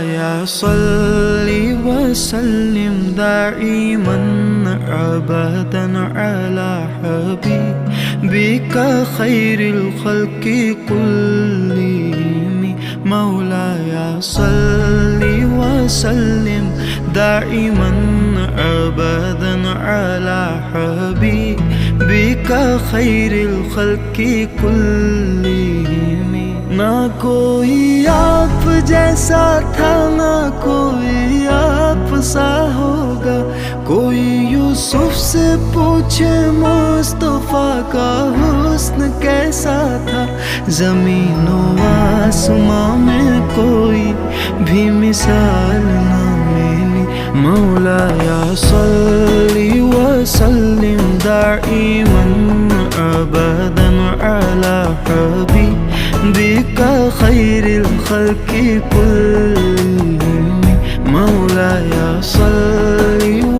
مولاي صل وسلم دائما أبدا على حبيبك خير الخلق كلهم. مولاي صل وسلم دائما أبدا على حبيبك خير الخلق كلهم. ना कोई आप जैसा था, ना कोई आप सा होगा। कोई यूसुफ से पूछे मुस्तफा का हुस्न कैसा था। ज़मीन व आसमां में कोई भी मिसाल ना मिली। मौलाया सल्ली व सल्लिम दाइमन अबदन अला हबीबिका खैरिल खल्क़ि कुल्लिहिम।